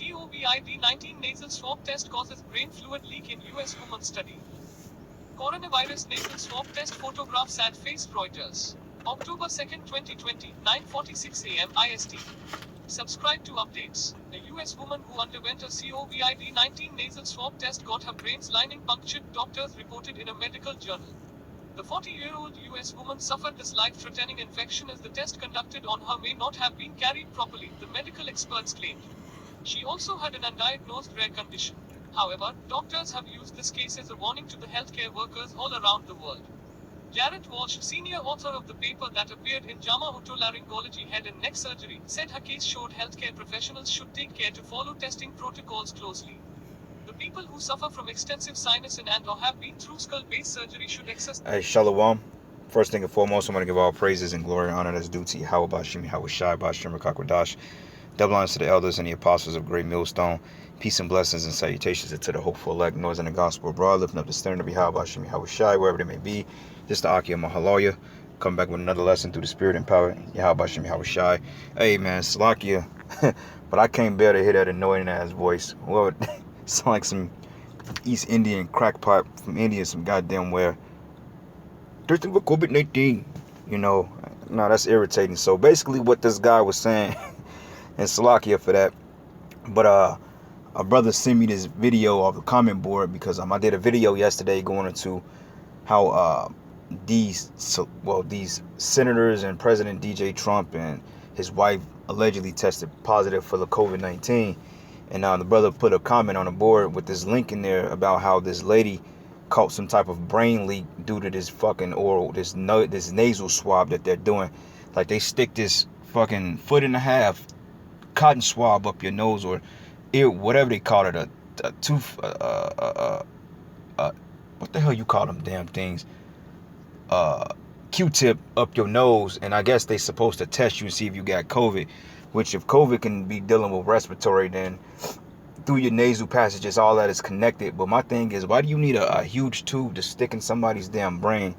COVID-19 nasal swab test causes brain fluid leak in US woman study. Coronavirus nasal swab test photographs at face Reuters. October 2nd, 2020, 9:46 a.m. IST. Subscribe to updates. A US woman who underwent a COVID-19 nasal swab test got her brain's lining punctured, doctors reported in a medical journal. The 40-year-old US woman suffered this life-threatening infection as the test conducted on her may not have been carried properly, the medical experts claimed. She also had an undiagnosed rare condition. However, doctors have used this case as a warning to the healthcare workers all around the world. Jarrett Walsh, senior author of the paper that appeared in JAMA Otolaryngology Head and Neck Surgery, said her case showed healthcare professionals should take care to follow testing protocols closely. The people who suffer from extensive sinus and/or have been through skull-base surgery should exercise. Hey, Shalom. First thing and foremost, I want to give all praises and glory and honor that's due to Yahweh Bashim, Yahweh Shai, Bashim, Rakakwadash. Double honors to the elders and the apostles of Great Millstone. Peace and blessings and salutations to the hopeful elect, noise in the gospel abroad, lifting up the standard of Yahweh Bashim, Yahweh Shai, wherever they may be. This is the Aki Mahaloya. Come back with another lesson through the spirit and power. Yahweh Bashim, Yahweh Shai. Hey, man, Salakia. But I can't bear to hear that annoying ass voice. Well, it sounds like some East Indian crackpot from India, some goddamn where. There's the COVID-19. You know, no, that's irritating. So basically what this guy was saying, and Salakia for that, but a brother sent me this video off the comment board because I did a video yesterday going into how these senators and President DJ Trump and his wife allegedly tested positive for the COVID-19. And the brother put a comment on the board with this link in there about how this lady caught some type of brain leak due to this fucking this nasal swab that they're doing. Like they stick this fucking 1.5 foot cotton swab up your nose or ear, whatever they call it, a tooth, what the hell you call them damn things? Q-tip up your nose, and I guess they supposed to test you and see if you got COVID. Which if COVID can be dealing with respiratory, then through your nasal passages, all that is connected. But my thing is, why do you need a huge tube to stick in somebody's damn brain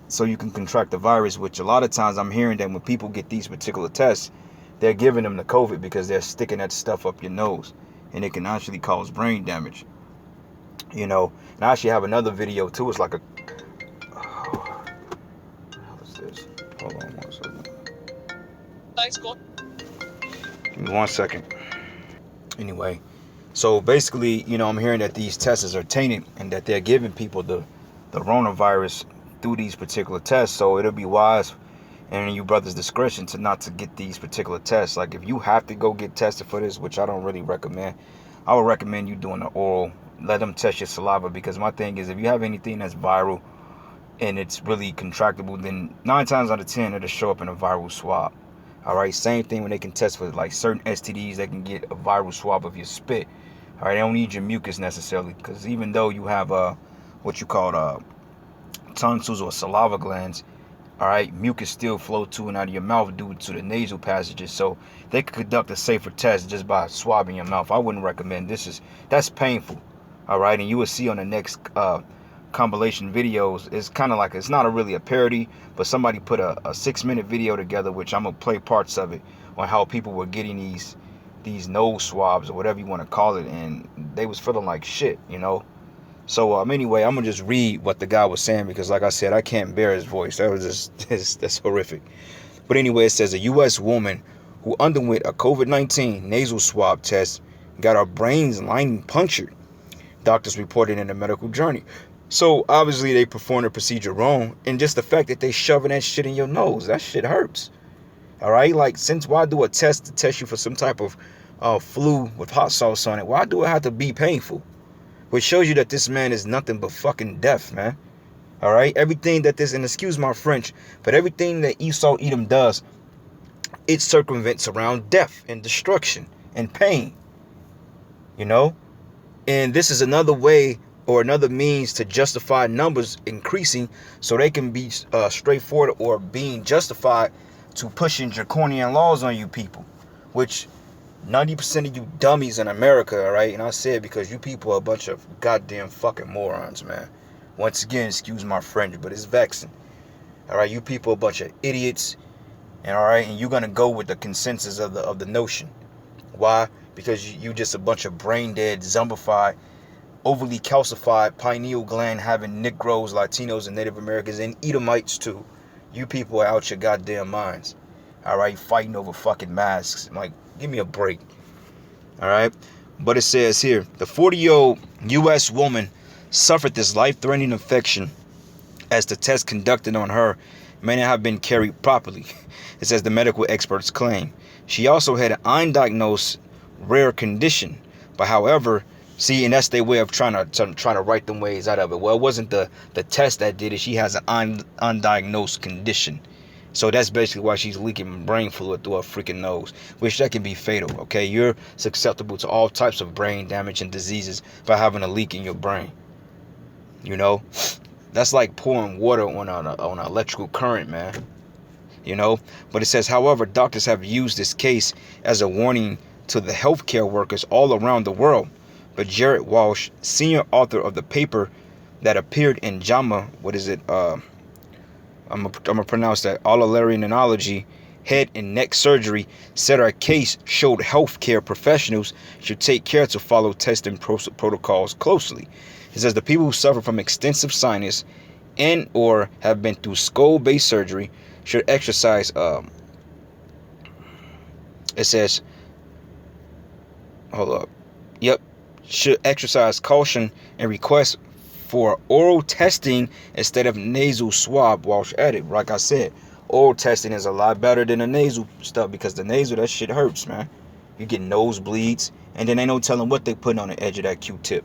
so you can contract the virus? Which a lot of times I'm hearing that when people get these particular tests, they're giving them the COVID because they're sticking that stuff up your nose, and it can actually cause brain damage. You know, and I actually have another video too. It's like a, what is this? Hold on 1 second. Nice call. Give me 1 second. Anyway, so basically, you know, I'm hearing that these tests are tainted and that they're giving people the coronavirus through these particular tests. So it'll be wise and in you brothers' discretion to not to get these particular tests. Like if you have to go get tested for this, which I don't really recommend, I would recommend you doing the oral. Let them test your saliva, because my thing is if you have anything that's viral and it's really contractable, then 9 times out of 10 it'll show up in a viral swab. All right, same thing when they can test for like certain STDs, they can get a viral swab of your spit. All right, they don't need your mucus necessarily, because even though you have what you call tonsils or saliva glands, all right, mucus still flow to and out of your mouth due to the nasal passages. So they could conduct a safer test just by swabbing your mouth. I wouldn't recommend this. That's painful. All right, and you will see on the next compilation videos, it's kind of like, it's not really a parody, but somebody put a 6-minute video together, which I'm gonna play parts of it, on how people were getting these nose swabs or whatever you want to call it, and they was feeling like shit, you know. So anyway, I'm gonna just read what the guy was saying, because like I said, I can't bear his voice. That was just that's horrific. But anyway, it says a U.S. woman who underwent a COVID-19 nasal swab test got her brain's lining punctured, doctors reported in the medical journal. So obviously they performed the procedure wrong, and just the fact that they shoving that shit in your nose, that shit hurts. All right, like, since why do a test to test you for some type of flu with hot sauce on it? Why do it have to be painful? Which shows you that this man is nothing but fucking deaf, man. All right, everything that this, and excuse my French, but everything that Esau Edom does, it circumvents around death and destruction and pain. You know, and this is another way or another means to justify numbers increasing so they can be straightforward or being justified to pushing draconian laws on you people, which 90% of you dummies in America, all right, and I say it because you people are a bunch of goddamn fucking morons, man. Once again, excuse my French, but it's vexing. All right, you people are a bunch of idiots, and all right, and you're gonna go with the consensus of the notion. Why? because you just a bunch of brain dead, zombified, overly calcified, pineal gland having Negroes, Latinos, and Native Americans, and Edomites too. You people are out your goddamn minds. All right, fighting over fucking masks. Like, give me a break. All right. But it says here, the 40-year-old U.S. woman suffered this life-threatening infection as the test conducted on her may not have been carried properly. It says the medical experts claim. She also had an undiagnosed rare condition. But however, see, and that's their way of trying to write them ways out of it. Well, it wasn't the test that did it. She has an undiagnosed condition. So that's basically why she's leaking brain fluid through her freaking nose, which that can be fatal, okay? You're susceptible to all types of brain damage and diseases by having a leak in your brain. You know? That's like pouring water on an electrical current, man. You know? But it says, however, doctors have used this case as a warning to the healthcare workers all around the world. But Jared Walsh, senior author of the paper that appeared in JAMA, I'm gonna pronounce that, Otolaryngology, Head and Neck Surgery, said our case showed healthcare professionals should take care to follow testing protocols closely. It says the people who suffer from extensive sinus and or have been through skull-based surgery should exercise, it says, hold up, yep, should exercise caution and request for oral testing instead of nasal swab. Walsh added, like I said, oral testing is a lot better than the nasal stuff, because the nasal, that shit hurts, man. You get nosebleeds, and then ain't no telling what they putting on the edge of that Q-tip.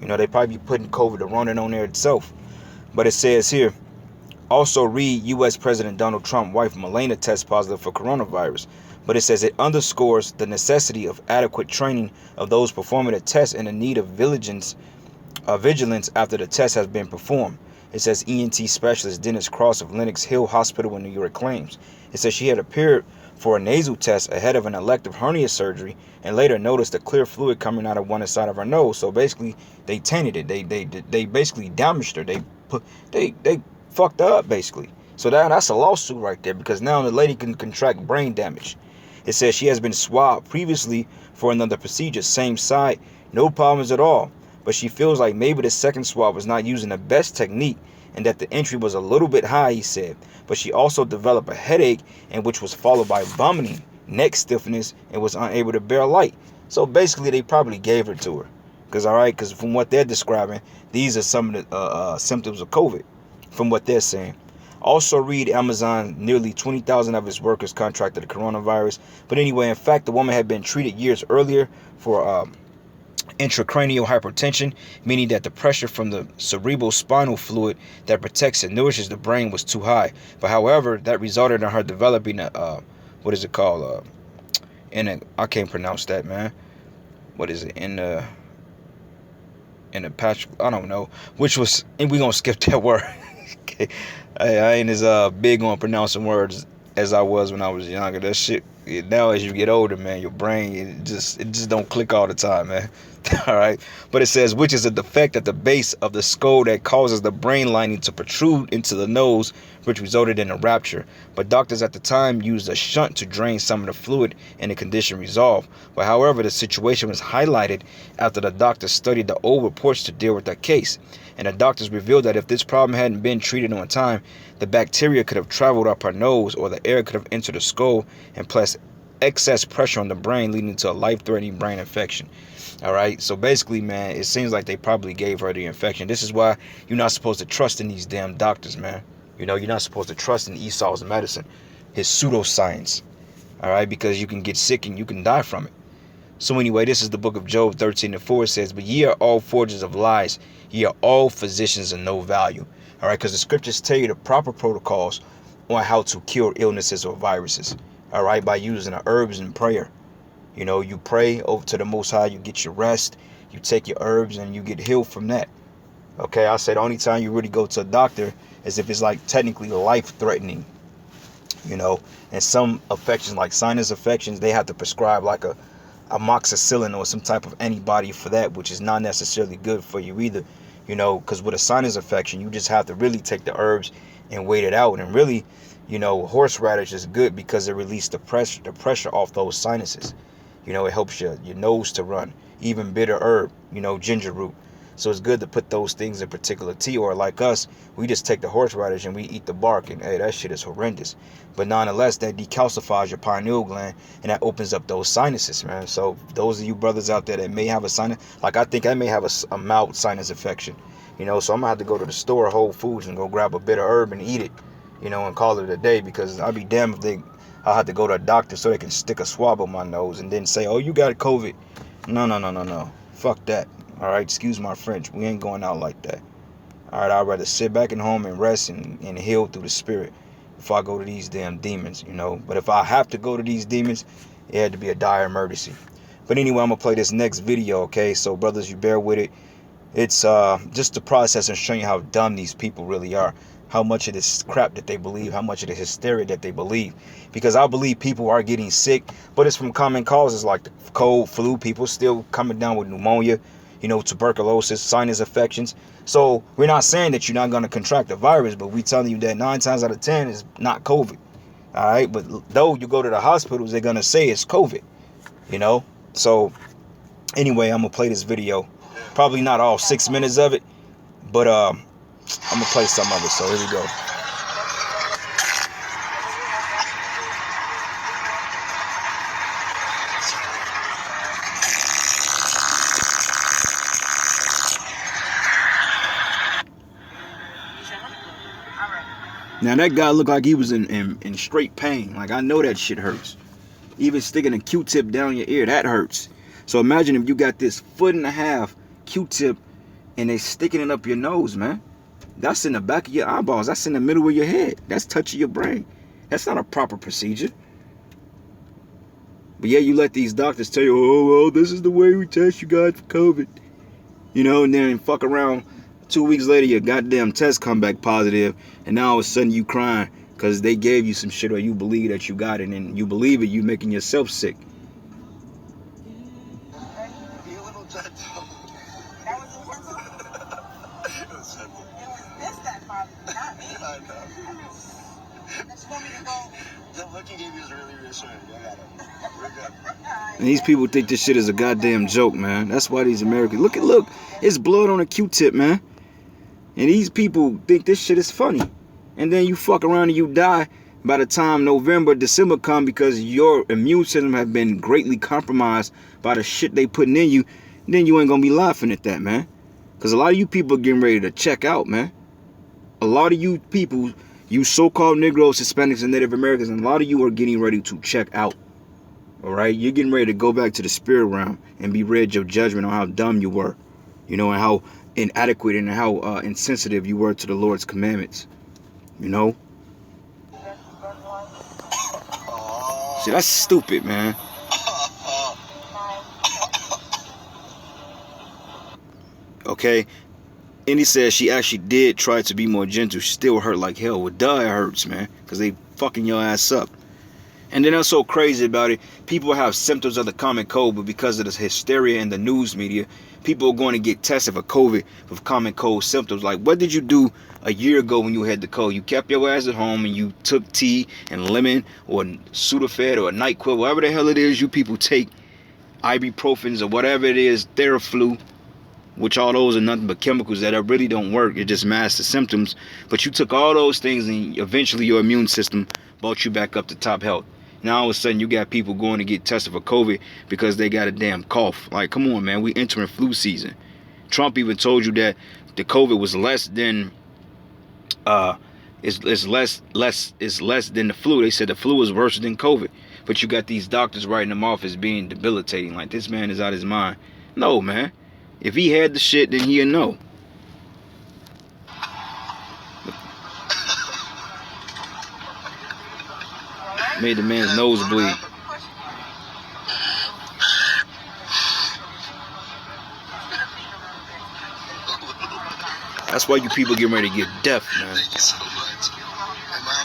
You know, they probably be putting COVID or running on there itself. But it says here, also read U.S. President Donald Trump's wife Melania tests positive for coronavirus. But it says it underscores the necessity of adequate training of those performing the test and the need of vigilance after the test has been performed. It says ENT specialist Dennis Cross of Lenox Hill Hospital in New York claims. It says she had appeared for a nasal test ahead of an elective hernia surgery and later noticed a clear fluid coming out of one side of her nose. So basically, they tainted it. They basically damaged her. They fucked her up basically. So that's a lawsuit right there, because now the lady can contract brain damage. It says she has been swabbed previously for another procedure, same side, no problems at all. But she feels like maybe the second swab was not using the best technique and that the entry was a little bit high, he said. But she also developed a headache, and which was followed by vomiting, neck stiffness, and was unable to bear light. So basically, they probably gave her to her. Because from what they're describing, these are some of the symptoms of COVID, from what they're saying. Also read Amazon, nearly 20,000 of its workers contracted the coronavirus. But anyway, in fact, the woman had been treated years earlier for intracranial hypertension, meaning that the pressure from the cerebral spinal fluid that protects and nourishes the brain was too high. But however, that resulted in her developing I can't pronounce that, man. What is it? In the patch, I don't know. Which was, and we're gonna skip that word. Okay. I ain't as big on pronouncing words as I was when I was younger. That shit, now as you get older, man, your brain, it just don't click all the time, man. All right. But it says, which is a defect at the base of the skull that causes the brain lining to protrude into the nose, which resulted in a rupture. But doctors at the time used a shunt to drain some of the fluid, and the condition resolved. But however, the situation was highlighted after the doctors studied the old reports to deal with that case. And the doctors revealed that if this problem hadn't been treated on time, the bacteria could have traveled up her nose, or the air could have entered the skull and placed excess pressure on the brain, leading to a life-threatening brain infection. All right, so basically, man, it seems like they probably gave her the infection. This is why you're not supposed to trust in these damn doctors, man. You know, you're not supposed to trust in Esau's medicine, his pseudoscience. All right, because you can get sick and you can die from it. So anyway, this is the book of Job 13:4. It says, but ye are all forgers of lies. Ye are all physicians of no value. All right, because the scriptures tell you the proper protocols on how to cure illnesses or viruses. All right, by using the herbs and prayer. You know, you pray over to the Most High, you get your rest, you take your herbs, and you get healed from that. Okay, I said the only time you really go to a doctor is if it's like technically life-threatening. You know, and some affections like sinus affections, they have to prescribe like a amoxicillin or some type of antibody for that, which is not necessarily good for you either. You know, because with a sinus infection, you just have to really take the herbs and wait it out. And really, you know, horseradish is good because it releases the pressure off those sinuses. You know, it helps your nose to run. Even bitter herb, you know, ginger root. So it's good to put those things in particular tea. Or like us, we just take the horseradish and we eat the bark, and hey, that shit is horrendous. But nonetheless, that decalcifies your pineal gland and that opens up those sinuses, man. So those of you brothers out there that may have a sinus, like I think I may have a mild sinus infection, you know, so I'm gonna have to go to the store, Whole Foods, and go grab a bitter herb and eat it, you know, and call it a day, because I'll be damned if I'll have to go to a doctor so they can stick a swab on my nose and then say, oh, you got COVID. No. Fuck that. All right, excuse my French. We ain't going out like that. All right, I'd rather sit back at home and rest and heal through the spirit before I go to these damn demons, you know. But if I have to go to these demons, it had to be a dire emergency. But anyway, I'm going to play this next video, okay? So, brothers, you bear with it. It's just the process and showing you how dumb these people really are. How much of this crap that they believe, how much of the hysteria that they believe. Because I believe people are getting sick, but it's from common causes like the cold, flu, people still coming down with pneumonia, you know, tuberculosis, sinus infections. So we're not saying that you're not going to contract the virus, but we're telling you that 9 times out of 10 is not COVID. All right, but though you go to the hospitals, they're going to say it's COVID, you know. So anyway, I'm going to play this video. Probably not all 6 minutes of it, but I'm going to play some of it, so here we go. Now that guy looked like he was in straight pain. Like, I know that shit hurts. Even sticking a Q-tip down your ear, that hurts. So imagine if you got this 1.5-foot Q-tip and they sticking it up your nose, man. That's in the back of your eyeballs. That's in the middle of your head. That's touching your brain. That's not a proper procedure. But yeah, you let these doctors tell you, oh, well, this is the way we test you guys for COVID. You know, and then fuck around. 2 weeks later, your goddamn test come back positive, and now all of a sudden you crying because they gave you some shit, or you believe that you got it, and you believe it, you making yourself sick. And these people think this shit is a goddamn joke, man. That's why these Americans, look, it's blood on a Q-tip, man. And these people think this shit is funny. And then you fuck around and you die by the time November, December come, because your immune system have been greatly compromised by the shit they putting in you. Then you ain't gonna be laughing at that, man. Because a lot of you people are getting ready to check out, man. A lot of you people, you so-called Negroes, Hispanics, and Native Americans, and a lot of you are getting ready to check out. All right? You're getting ready to go back to the spirit realm and be rid of judgment on how dumb you were. You know, and how inadequate and how insensitive you were to the Lord's commandments. You know? See, that's stupid, man. Okay? And he says she actually did try to be more gentle. She still hurt like hell. Well, duh, it hurts, man. Because they fucking your ass up. And then that's so crazy about it. People have symptoms of the common cold, but because of this hysteria in the news media, people are going to get tested for COVID with common cold symptoms. Like, what did you do a year ago when you had the cold? You kept your ass at home and you took tea and lemon or Sudafed or a NyQuil, whatever the hell it is you people take, ibuprofens or whatever it is, Theraflu, which all those are nothing but chemicals that really don't work. It just masks the symptoms. But you took all those things and eventually your immune system brought you back up to top health. Now all of a sudden you got people going to get tested for COVID because they got a damn cough. Like, come on, man, we entering flu season. Trump even told you that the COVID was less than is less than the flu. They said the flu is worse than COVID. But you got these doctors writing them off as being debilitating. Like, this man is out of his mind. No, man. If he had the shit, then he'd know. Made the man's nose bleed. That's why you people getting ready to get deaf, man. Thank you so much. Am I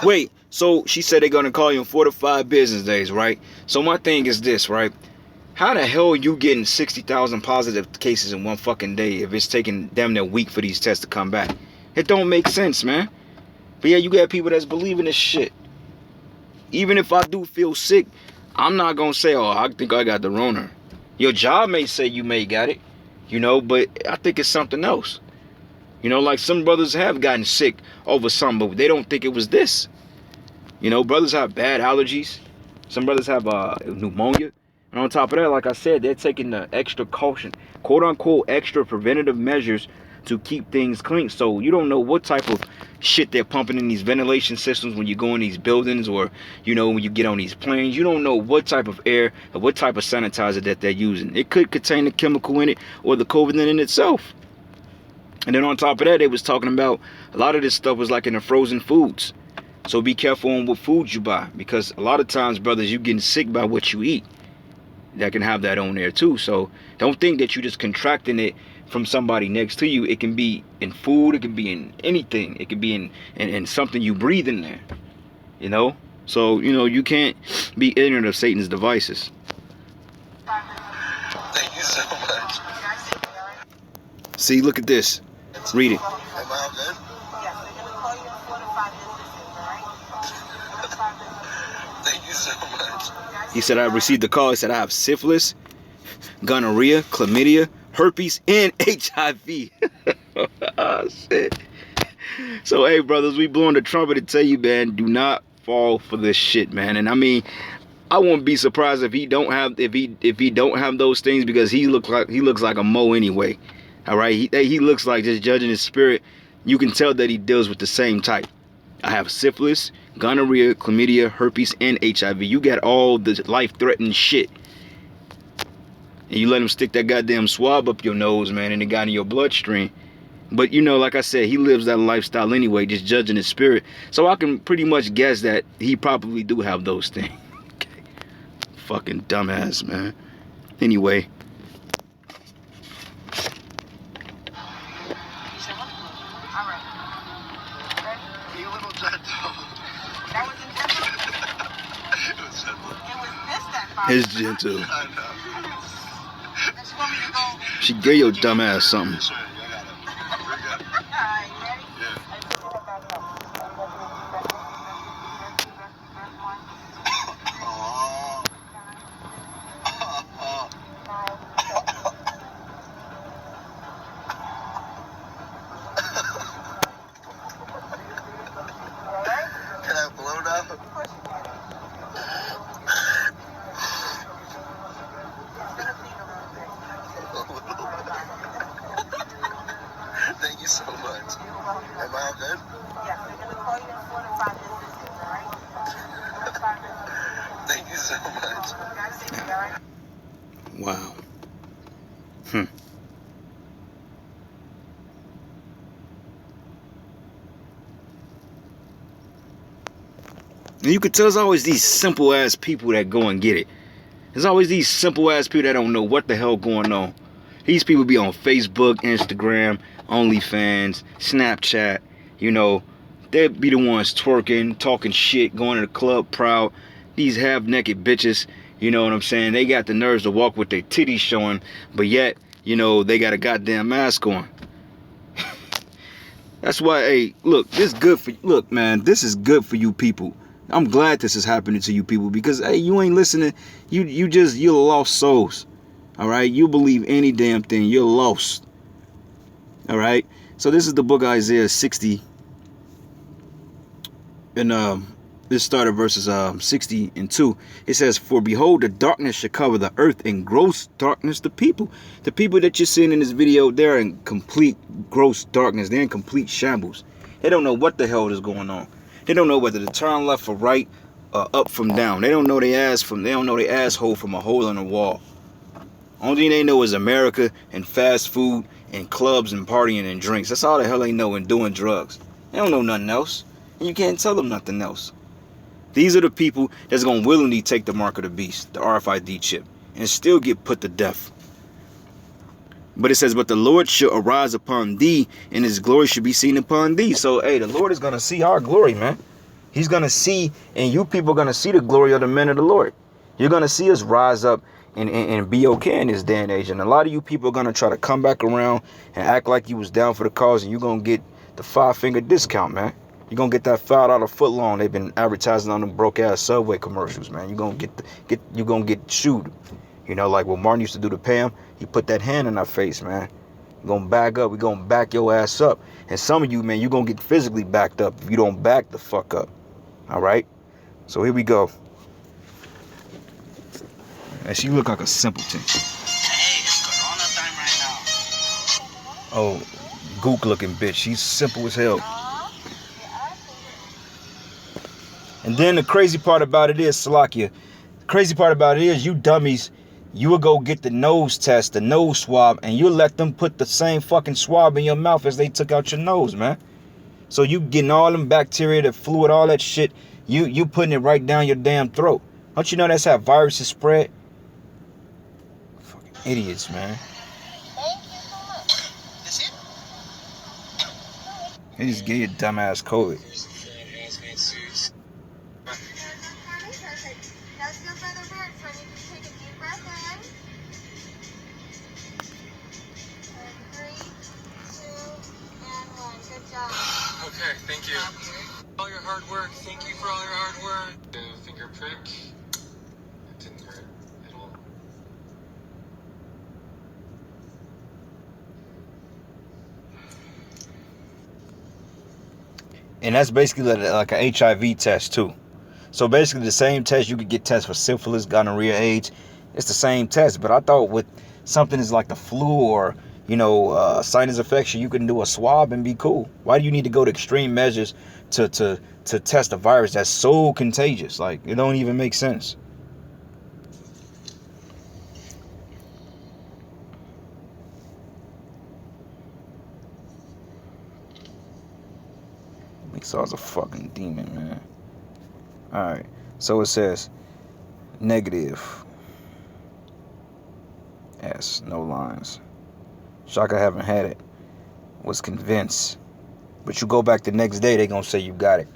good? Wait, so she said they're gonna call you in 4 to 5 business days, right? So my thing is this, right? How the hell are you getting 60,000 positive cases in one fucking day if it's taking damn near a week for these tests to come back? It don't make sense, man. But yeah, you got people that's believing this shit. even if I do feel sick, I'm not gonna say, oh, I think I got the Rona. Your job may say you may got it, you know, but I think it's something else. You know, like some brothers have gotten sick over something, but they don't think it was this. You know, brothers have bad allergies. Some brothers have pneumonia. And on top of that, like I said, they're taking the extra caution, quote unquote, extra preventative measures to keep things clean. So you don't know what type of shit they're pumping in these ventilation systems when you go in these buildings, or, you know, when you get on these planes. You don't know what type of air or what type of sanitizer that they're using. It could contain the chemical in it or the COVID in itself. And then on top of that, they was talking about a lot of this stuff was like in the frozen foods. So be careful on what foods you buy, because a lot of times, brothers, you getting sick by what you eat. That can have that on there too. So don't think that you just contracting it from somebody next to you. It can be in food. It can be in anything. It can be in something you breathe in there. You know? So, you know, you can't be ignorant of Satan's devices. Thank you so much. See, look at this. Read it. Am I all good? Thank you so much. He said, I received the call. He said, I have syphilis, gonorrhea, chlamydia, herpes, and HIV. Oh, shit. So, hey, brothers, we blowing the trumpet to tell you, man, do not fall for this shit, man. And I mean, I won't be surprised if he don't have those things, because he looks like a Mo anyway. All right, he looks like, just judging his spirit, you can tell that he deals with the same type. I have syphilis, gonorrhea, chlamydia, herpes, and HIV. You got all the life-threatening shit. And you let him stick that goddamn swab up your nose, man, and it got in your bloodstream. But, you know, like I said, he lives that lifestyle anyway, just judging his spirit. So I can pretty much guess that he probably do have those things. Okay. Fucking dumbass, man. Anyway. It's gentle. She gave your dumb ass something. Can I blow now? Thank you so much. Am I all good? Yes, they're going to call you in 4 to 5 business days, all right? Thank you so much. Guys, take care, all right? Wow. And you could tell there's always these simple ass people that go and get it. There's always these simple ass people that don't know what the hell going on. These people be on Facebook, Instagram, OnlyFans, Snapchat. You know, they be the ones twerking, talking shit, going to the club proud. These half-naked bitches, you know what I'm saying? They got the nerves to walk with their titties showing, but yet, you know, they got a goddamn mask on. That's why, hey, look, this good for, look, man, this is good for you people. I'm glad this is happening to you people, because, hey, you ain't listening. You're lost souls. All right? You believe any damn thing. You're lost. All right? So this is the book of Isaiah 60. And this started verses 60 and 2. It says, for behold, the darkness shall cover the earth, and gross darkness the people. The people that you're seeing in this video, they're in complete gross darkness. They're in complete shambles. They don't know what the hell is going on. They don't know whether to turn left or right, or up from down. They don't know their asshole from a hole in the wall. Only thing they know is America and fast food and clubs and partying and drinks. That's all the hell they know, and doing drugs. They don't know nothing else. And you can't tell them nothing else. These are the people that's going to willingly take the mark of the beast, the RFID chip, and still get put to death. But it says, but the Lord shall arise upon thee, and his glory shall be seen upon thee. So, hey, the Lord is going to see our glory, man. He's going to see, and you people are going to see the glory of the men of the Lord. You're going to see us rise up and be okay in this day and age. And a lot of you people are going to try to come back around and act like you was down for the cause, and you're going to get the 5-finger discount, man. You're gonna get that $5 foot long they've been advertising on them broke ass Subway commercials, man. You're gonna get chewed. You know, like what Martin used to do to Pam. He put that hand in our face, man. We're gonna back up. We're gonna back your ass up. And some of you, man, you're gonna get physically backed up if you don't back the fuck up. All right? So here we go. And she look like a simpleton. Hey, it's Corona time right now. Oh, gook looking bitch. She's simple as hell. And then the crazy part about it is, Salakia, the crazy part about it is, you dummies, you will go get the nose test, the nose swab, and you'll let them put the same fucking swab in your mouth as they took out your nose, man. So you getting all them bacteria, the fluid, all that shit, you putting it right down your damn throat. Don't you know that's how viruses spread? Fucking idiots, man. Thank you so much. That's it? They just gave you dumbass COVID. That's your brother Bert, so I need you to take a deep breath in. And 3, 2, and 1. Good job. Okay, thank you. All your hard work. Thank you for all your hard work. The finger prick. It didn't hurt at all. And that's basically like an HIV test too. So basically the same test you could get tests for syphilis, gonorrhea, AIDS. It's the same test. But I thought with something is like the flu or, sinus infection, you can do a swab and be cool. Why do you need to go to extreme measures to test a virus that's so contagious? Like, it don't even make sense. Esau's a fucking demon, man. Alright, so it says negative S, no lines. Shaka haven't had it. Was convinced. But you go back the next day, they gonna say you got it.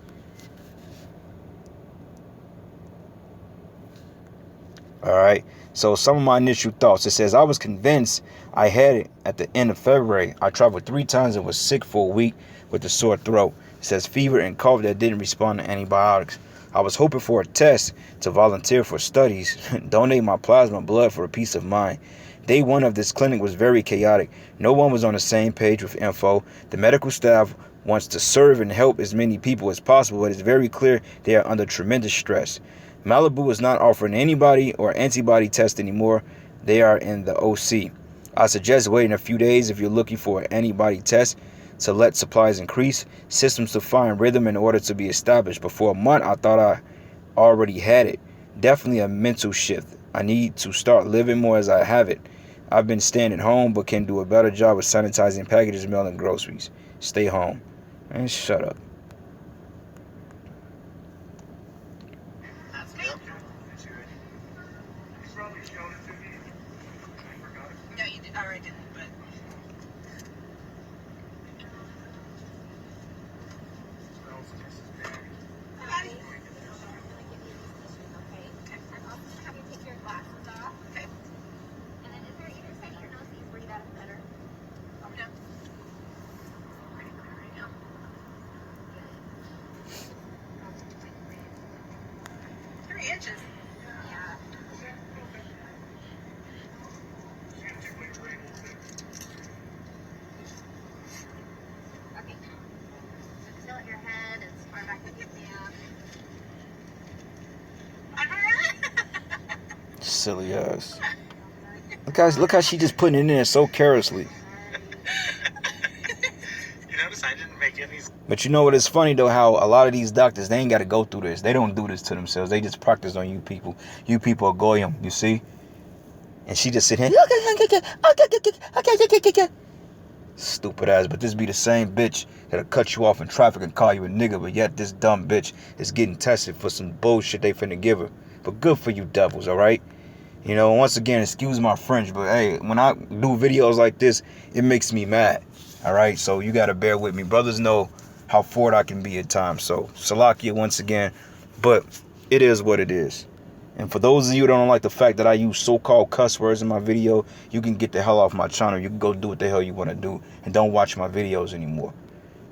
Alright, so some of my initial thoughts. It says, I was convinced I had it at the end of February. I traveled 3 times and was sick for a week with a sore throat. It says fever and cough that didn't respond to antibiotics. I was hoping for a test to volunteer for studies, donate my plasma blood for a peace of mind. Day 1 of this clinic was very chaotic. No one was on the same page with info. The medical staff wants to serve and help as many people as possible, but it's very clear they are under tremendous stress. Malibu is not offering anybody or antibody test anymore. They are in the OC. I suggest waiting a few days if you're looking for an antibody test to let supplies increase, systems to find rhythm in order to be established. Before a month, I thought I already had it. Definitely a mental shift. I need to start living more as I have it. I've been staying at home, but can do a better job of sanitizing packages, mail, and groceries. Stay home. And shut up. No, you did. I already did, but. Inches. Yeah. Okay. Just fill at your head as far back as you can. Silly ass. Look how she just putting it in there so carelessly. You notice I didn't make any. But you know what is funny though, how a lot of these doctors, they ain't got to go through this. They don't do this to themselves. They just practice on you people. You people are goyim, you see? And she just sit here. Stupid ass. But this be the same bitch that'll cut you off in traffic and call you a nigga. But yet this dumb bitch is getting tested for some bullshit they finna give her. But good for you devils, alright? You know, once again, excuse my French, but hey, when I do videos like this, it makes me mad. Alright? So you gotta bear with me. Brothers know how forward I can be at times. So, Salakia once again. But it is what it is. And for those of you that don't like the fact that I use so-called cuss words in my video, you can get the hell off my channel. You can go do what the hell you want to do. And don't watch my videos anymore.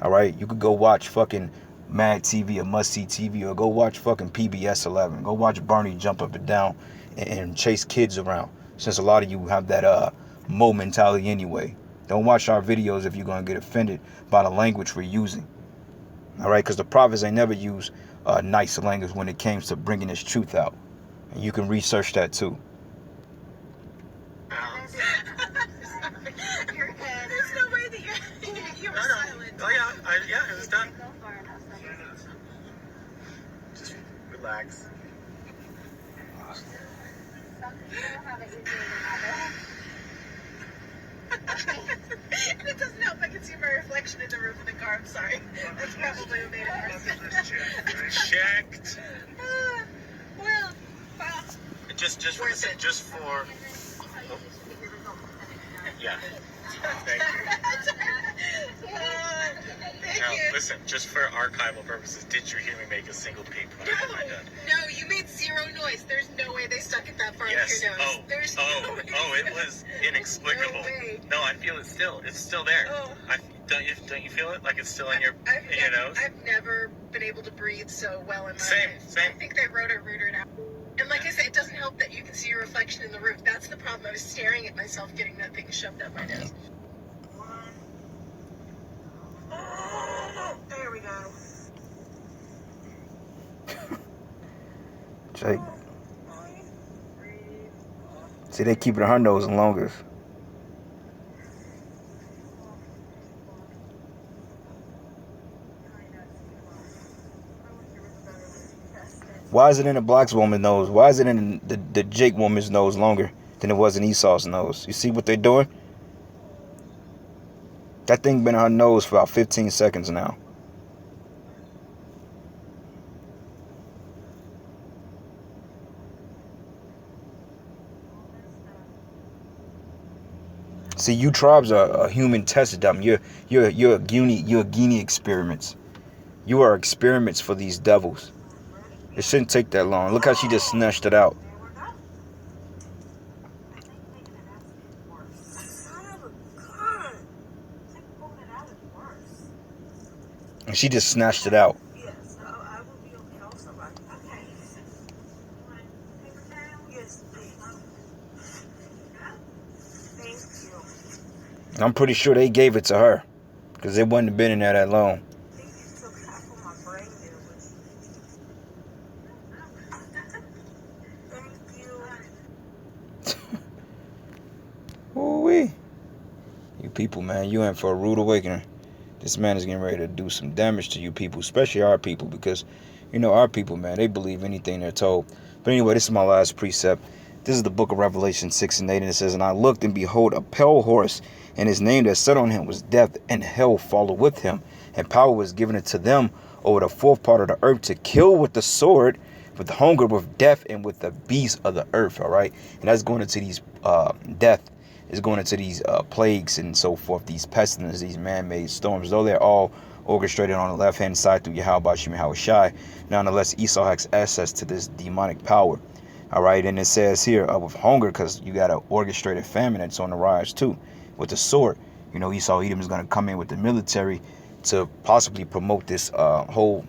Alright? You could go watch fucking Mad TV or Must See TV, or go watch fucking PBS 11. Go watch Bernie jump up and down and chase kids around. Since a lot of you have that Mo mentality anyway. Don't watch our videos if you're gonna get offended by the language we're using. All right, because the prophets ain't never used nice language when it came to bringing this truth out. And you can research that too. Your head. There's no way that you were silent. Oh yeah, it was done. Just relax. Some people have it easier than others. And it doesn't help I can see my reflection in the roof of the car. I'm sorry. That's probably what made it worse. Checked. Well, Just for. Yeah. Thank you. Now, listen, just for archival purposes, did you hear me make a single peep when I got done? No, you made zero noise. There's no way they stuck it that far Yes. up your nose. There's no way. It was inexplicable. No way. No, I feel it still. It's still there. Oh. Don't you feel it? Like it's still in your nose? I've never been able to breathe so well in my Same. life. I think they wrote it rooted out. And like I said, it doesn't help that you can see your reflection in the roof. That's the problem. I was staring at myself getting that thing shoved up my nose. There we go. Jake. See, they keep it on her nose longer. Why is it in the black woman's nose? Why is it in the Jake woman's nose longer than it was in Esau's nose? You see what they're doing? That thing been in her nose for about 15 seconds now. See, you tribes are human test dumb. You're Guinea experiments. You are experiments for these devils. It shouldn't take that long. Look how she just snatched it out. And she just snatched it out. Yes, I will be okay also. Okay. Yes, please. Thank you. I'm pretty sure they gave it to her, because it wouldn't have been in there that long. I think you took half of my brain there with Thank you. Ooh-wee. You people, man, you in for a rude awakening. This man is getting ready to do some damage to you people, especially our people, because, you know, our people, man, they believe anything they're told. But anyway, this is my last precept. This is the book of Revelation 6 and 8, and it says, "And I looked, and behold, a pale horse, and his name that sat on him was Death, and hell followed with him. And power was given unto them over the fourth part of the earth to kill with the sword, with hunger, with death, and with the beasts of the earth." All right? And that's going into these death. Is going into these plagues and so forth, these pestilences, these man-made storms, though they're all orchestrated on the left-hand side through Yahweh Shem Shai. Nonetheless, Esau has access to this demonic power. All right, and it says here with hunger, because you got an orchestrated famine that's on the rise too. With the sword, you know, Esau Edom is going to come in with the military to possibly promote this whole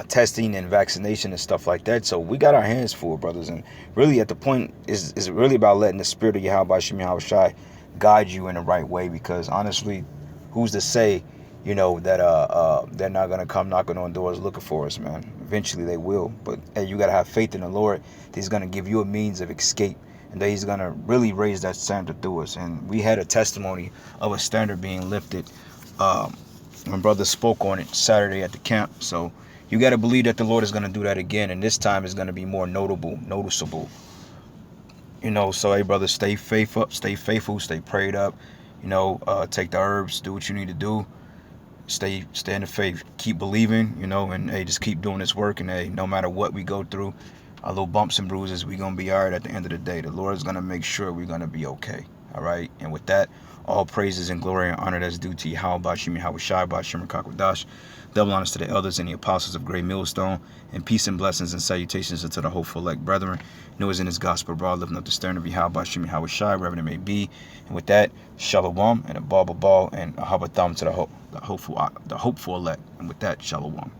testing and vaccination and stuff like that. So we got our hands full, brothers, and really at the point is really about letting the spirit of Yahweh Shem Shai guide you in the right way, because honestly, who's to say, you know, that they're not gonna come knocking on doors looking for us, man. Eventually they will, but hey, you gotta have faith in the Lord that He's gonna give you a means of escape, and that He's gonna really raise that standard through us. And we had a testimony of a standard being lifted. My brother spoke on it Saturday at the camp, so you got to believe that the Lord is going to do that again, and this time is going to be more noticeable. You know, so hey, brother, stay faithful, stay prayed up. You know, take the herbs, do what you need to do. Stay in the faith, keep believing. You know, and hey, just keep doing this work. And hey, no matter what we go through, our little bumps and bruises, we're gonna be all right at the end of the day. The Lord is gonna make sure we're gonna be okay. All right. And with that, All praises and glory and honor that's due to Yahweh Bashim Yahweh Shai Bashim Kakwadash. Double honors to the elders and the apostles of Great Millstone, and peace and blessings and salutations unto the hopeful elect brethren. Noah's in his gospel abroad, lifting up the stern of Yahweh Bashim Yahweh Shai, wherever it may be. And with that, Shalom and a ball and a habatham to the hopeful elect. And with that, Shalom.